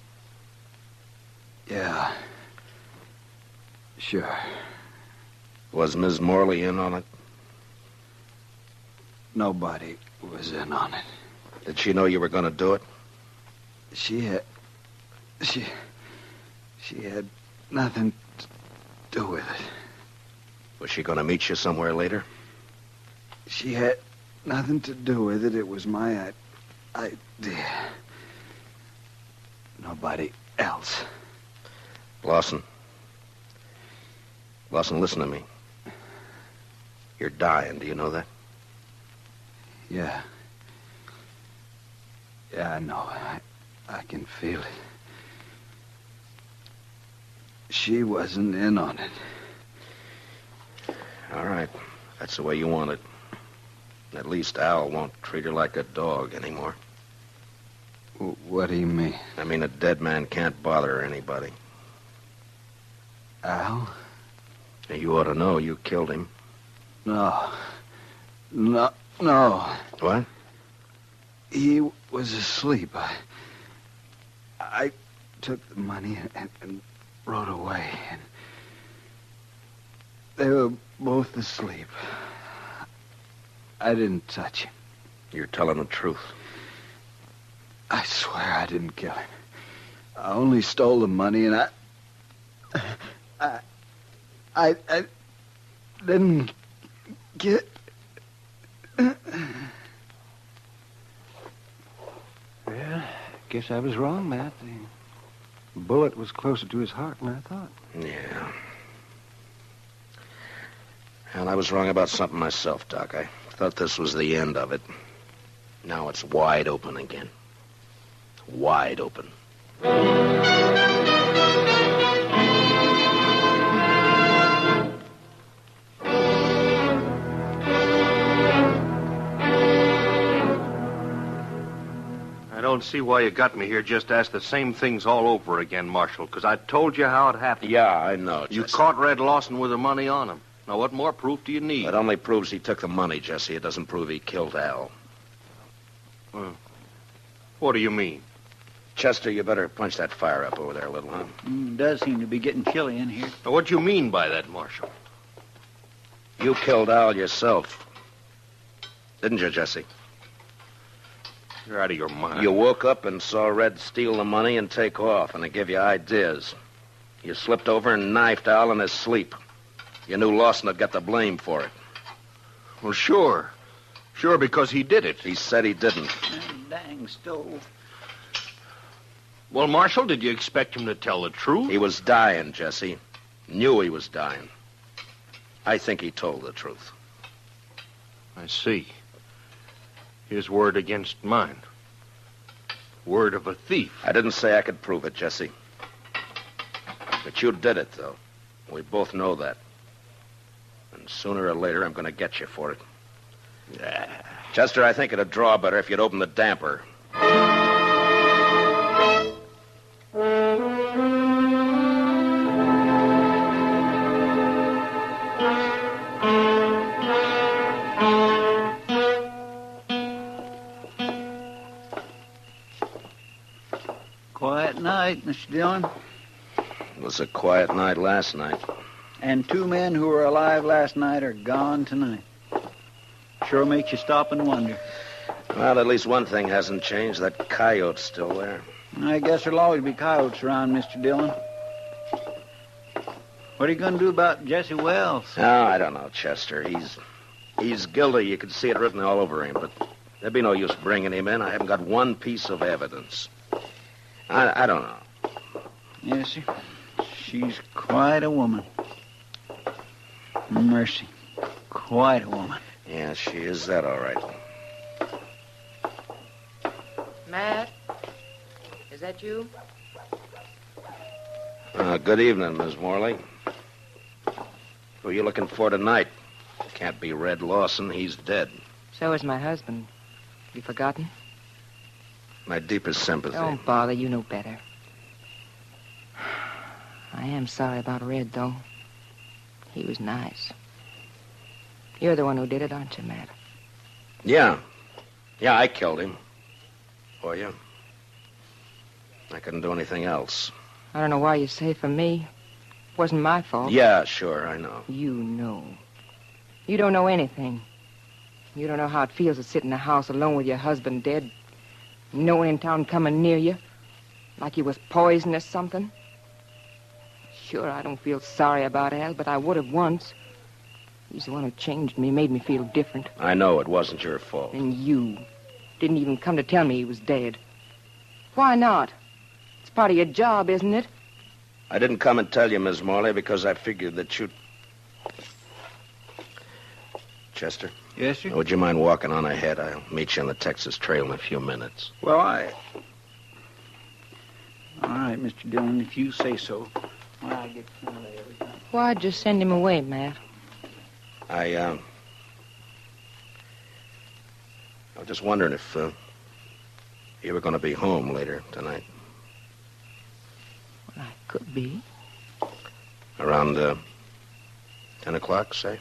O: Yeah. Sure.
D: Was Ms. Morley in on it?
O: Nobody was in on it.
D: Did she know you were going to do it?
O: She had nothing to do with it.
D: Was she going to meet you somewhere later?
O: She had nothing to do with it. It was my idea. Nobody else.
D: Lawson. Lawson, listen to me. You're dying. Do you know that?
O: Yeah. Yeah, I know. I can feel it. She wasn't in on it.
D: All right. That's the way you want it. At least Al won't treat her like a dog anymore.
O: What do you mean?
D: I mean, a dead man can't bother anybody.
O: Al?
D: You ought to know you killed him.
O: No.
D: What?
O: He was asleep. I took the money and rode away. And they were both asleep. I didn't touch him.
D: You're telling the truth.
O: I swear I didn't kill him. I only stole the money, and I didn't get... Well, guess I was wrong, Matt. The bullet was closer to his heart than I thought.
D: Yeah. And I was wrong about something myself, Doc. I thought this was the end of it. Now it's wide open again. Wide open.
Q: I don't see why you got me here just to ask the same things all over again, Marshal, because I told you how it happened.
D: Yeah, I know,
Q: You
D: Jesse.
Q: caught Red Lawson with the money on him. Now, what more proof do you need?
D: It only proves he took the money, Jesse. It doesn't prove he killed Al.
Q: What do you mean?
D: Chester, you better punch that fire up over there a little, huh?
M: Does seem to be getting chilly in here.
Q: Now, what do you mean by that, Marshal?
D: You killed Al yourself. Didn't you, Jesse?
Q: You're out of your mind.
D: You woke up and saw Red steal the money and take off, and it gave you ideas. You slipped over and knifed Al in his sleep. You knew Lawson had got the blame for it.
Q: Well, sure. Sure, because he did it.
D: He said he didn't.
M: Dang stove.
Q: Well, Marshal, did you expect him to tell the truth?
D: He was dying, Jesse. Knew he was dying. I think he told the truth.
Q: I see. His word against mine. Word of a thief.
D: I didn't say I could prove it, Jesse. But you did it, though. We both know that. And sooner or later, I'm going to get you for it. Chester, I think it'd draw better if you'd open the damper.
M: Quiet night, Mr. Dillon.
D: It was a quiet night last night.
M: And 2 men who were alive last night are gone tonight. sure makes you stop and wonder.
D: Well, at least one thing hasn't changed. That coyote's still there.
M: I guess there'll always be coyotes around, Mr. Dillon. What are you going to do about Jesse Wells?
D: Oh, I don't know, Chester. He's guilty. You can see it written all over him, but there'd be no use bringing him in. I haven't got one piece of evidence. I don't know.
M: Yes, sir. She's quite a woman. Mercy. Quite a woman.
D: Yeah, she is that, all right.
N: Matt? Is that you?
D: Good evening, Miss Morley. Who are you looking for tonight? Can't be Red Lawson. He's dead.
N: So is my husband. You forgotten?
D: My deepest sympathy.
N: Don't bother. You know better. I am sorry about Red, though. He was nice. You're the one who did it, aren't you, Matt?
D: Yeah. Yeah, I killed him. For you. I couldn't do anything else.
N: I don't know why you say for me. It wasn't my fault.
D: Yeah, sure, I know.
N: You know. You don't know anything. You don't know how it feels to sit in a house alone with your husband dead. No one in town coming near you. Like he was poisoned or something. Sure, I don't feel sorry about Al, but I would have once. He's the one who changed me, made me feel different.
D: I know it wasn't your fault.
N: And you didn't even come to tell me he was dead. Why not? It's part of your job, isn't it?
D: I didn't come and tell you, Miss Morley, because I figured that you'd... Chester?
M: Yes, sir?
D: Would you mind walking on ahead? I'll meet you on the Texas Trail in a few minutes.
M: Well, All right, Mr. Dillon, if you say so. Well, I get some of that every time.
N: Why just send him away, Matt?
D: I was just wondering if you were going to be home later tonight.
N: Well, I could be.
D: Around 10 o'clock, say?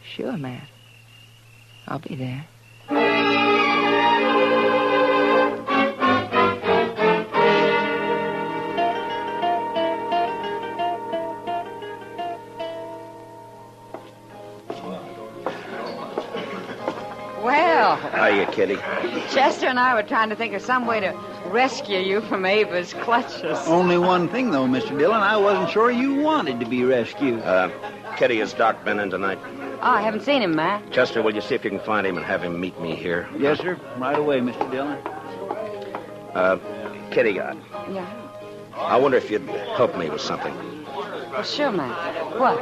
N: Sure, Matt. I'll be there.
I: Well.
D: Hiya, Kitty.
I: Chester and I were trying to think of some way to rescue you from Ava's clutches.
M: Only one thing, though, Mr. Dillon. I wasn't sure you wanted to be rescued.
D: Kitty, has Doc been in tonight?
I: Oh, I haven't seen him, Matt.
D: Chester, will you see if you can find him and have him meet me here?
M: Yes, sir. Right away, Mr. Dillon.
D: Kitty,
I: Yeah.
D: I wonder if you'd help me with something.
I: Well, sure, Matt. What?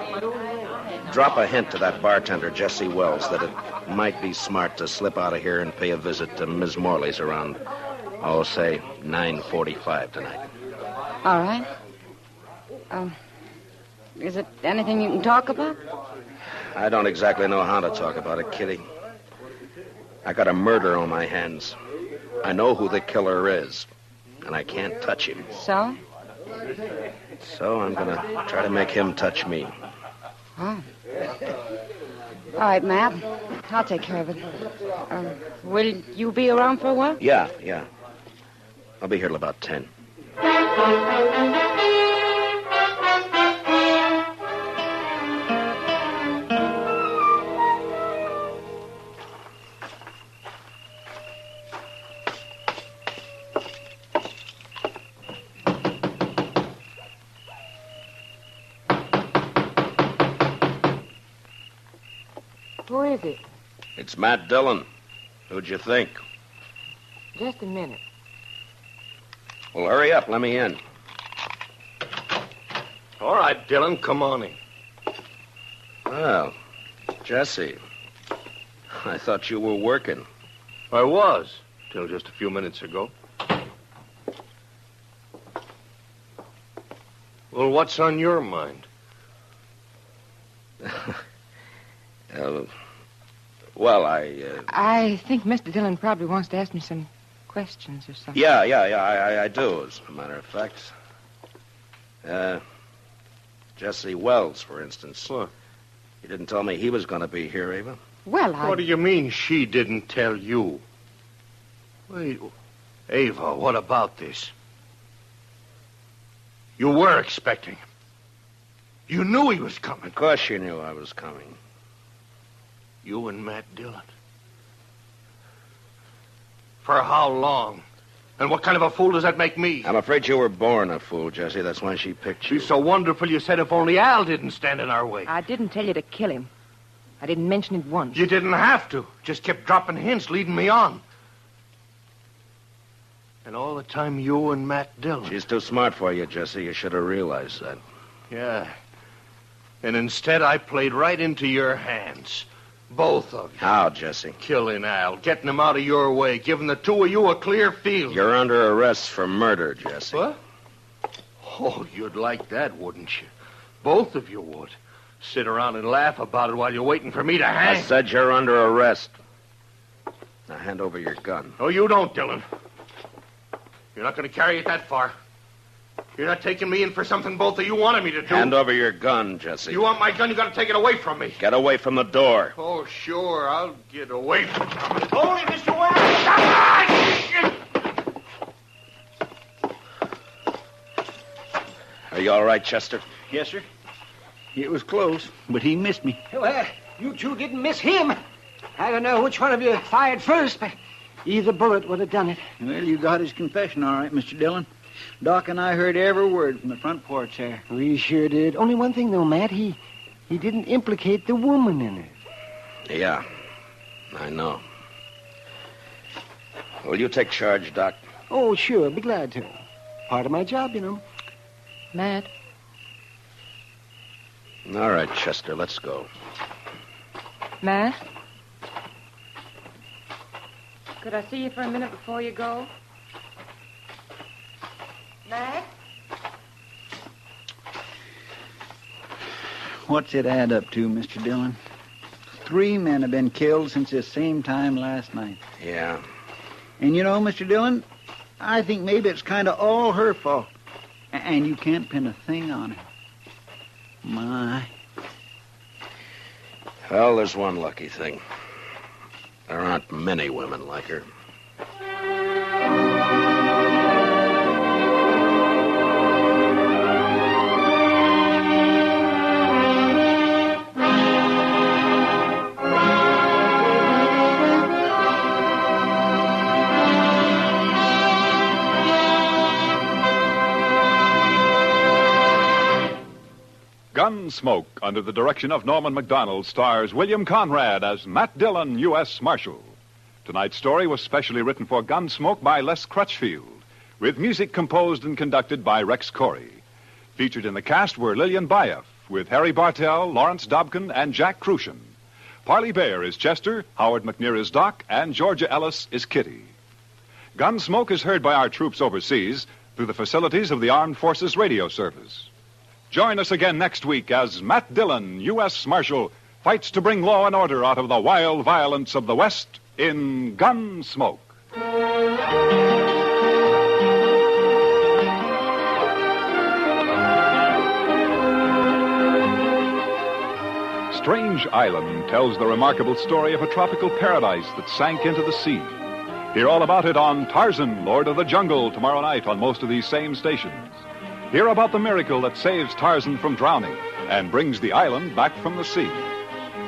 D: Drop a hint to that bartender, Jesse Wells, that it might be smart to slip out of here and pay a visit to Ms. Morley's around, say, 9:45 tonight.
I: All right. Is it anything you can talk about?
D: I don't exactly know how to talk about it, Kitty. I got a murder on my hands. I know who the killer is, and I can't touch him.
I: So?
D: So I'm going to try to make him touch me.
I: Oh. All right, Matt. I'll take care of it. Will you be around for a while?
D: Yeah. I'll be here till about 10.
N: Who is it?
D: It's Matt Dillon. Who'd you think?
N: Just a minute.
D: Well, hurry up. Let me in.
Q: All right, Dillon, come on in.
D: Well, Jesse, I thought you were working.
Q: I was, till just a few minutes ago. Well, what's on your mind?
N: I think Mr. Dillon probably wants to ask me some questions or something.
D: Yeah, I do, as a matter of fact. Jesse Wells, for instance.
Q: What?
D: He didn't tell me he was going to be here, Ava.
N: Well,
Q: What do you mean she didn't tell you? Wait, Ava, what about this? You were expecting him. You knew he was coming.
D: Of course you knew I was coming.
Q: You and Matt Dillon. For how long? And what kind of a fool does that make me?
D: I'm afraid you were born a fool, Jesse. That's why she picked you.
Q: She's so wonderful, you said if only Al didn't stand in our way.
N: I didn't tell you to kill him. I didn't mention it once.
Q: You didn't have to. Just kept dropping hints, leading me on. And all the time, you and Matt Dillon.
D: She's too smart for you, Jesse. You should have realized that.
Q: Yeah. And instead, I played right into your hands. Both of you.
D: How, Jesse?
Q: Killing Al, getting him out of your way, giving the two of you a clear field.
D: You're under arrest for murder, Jesse.
Q: What? Oh, you'd like that, wouldn't you? Both of you would. Sit around and laugh about it while you're waiting for me to hang.
D: I said you're under arrest. Now hand over your gun.
Q: No, you don't, Dillon. You're not going to carry it that far. You're not taking me in for something both of you wanted me to do.
D: Hand over your gun, Jesse.
Q: You want my gun, you got to take it away from me.
D: Get away from the door.
Q: Oh, sure, I'll get away from it.
P: Hold it, Mr. Wells!
D: Are you all right, Chester?
M: Yes, sir. It was close, but he missed me.
H: Well, you two didn't miss him. I don't know which one of you fired first, but either bullet would have done it.
M: Well, you got his confession all right, Mr. Dillon. Doc and I heard every word from the front porch there.
H: We sure did. Only one thing, though, Matt. He didn't implicate the woman in it.
D: Yeah, I know. Will you take charge, Doc?
H: Oh, sure. Be glad to. Part of my job, you know.
N: Matt.
D: All right, Chester, let's go.
N: Matt? Could I see you for a minute before you go? Matt?
M: What's it add up to, Mr. Dillon? 3 men have been killed since this same time last night.
D: Yeah.
M: And you know, Mr. Dillon, I think maybe it's kind of all her fault. And you can't pin a thing on her. My.
D: Well, there's one lucky thing. There aren't many women like her.
L: Gunsmoke, under the direction of Norman Macdonald, stars William Conrad as Matt Dillon, U.S. Marshal. Tonight's story was specially written for Gunsmoke by Les Crutchfield, with music composed and conducted by Rex Corey. Featured in the cast were Lillian Bayef, with Harry Bartell, Lawrence Dobkin, and Jack Crucian. Parley Bayer is Chester, Howard McNear is Doc, and Georgia Ellis is Kitty. Gunsmoke is heard by our troops overseas through the facilities of the Armed Forces Radio Service. Join us again next week as Matt Dillon, U.S. Marshal, fights to bring law and order out of the wild violence of the West in Gunsmoke. Strange Island tells the remarkable story of a tropical paradise that sank into the sea. Hear all about it on Tarzan, Lord of the Jungle, tomorrow night on most of these same stations. Hear about the miracle that saves Tarzan from drowning and brings the island back from the sea.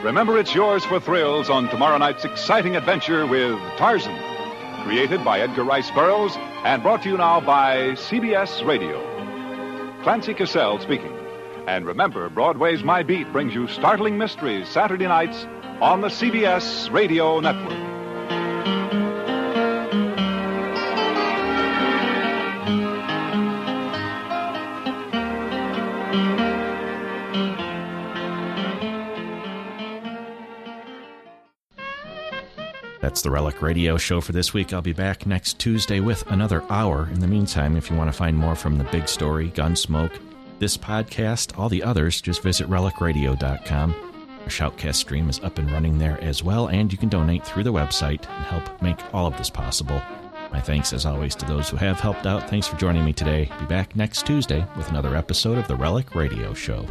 L: Remember, it's yours for thrills on tomorrow night's exciting adventure with Tarzan, created by Edgar Rice Burroughs and brought to you now by CBS Radio. Clancy Cassell speaking. And remember, Broadway's My Beat brings you startling mysteries Saturday nights on the CBS Radio Network.
A: That's the Relic Radio Show for this week. I'll be back next Tuesday with another hour. In the meantime, if you want to find more from the Big Story, Gunsmoke, this podcast, all the others, just visit relicradio.com. Our Shoutcast stream is up and running there as well, and you can donate through the website and help make all of this possible. My thanks, as always, to those who have helped out. Thanks for joining me today. Be back next Tuesday with another episode of the Relic Radio Show.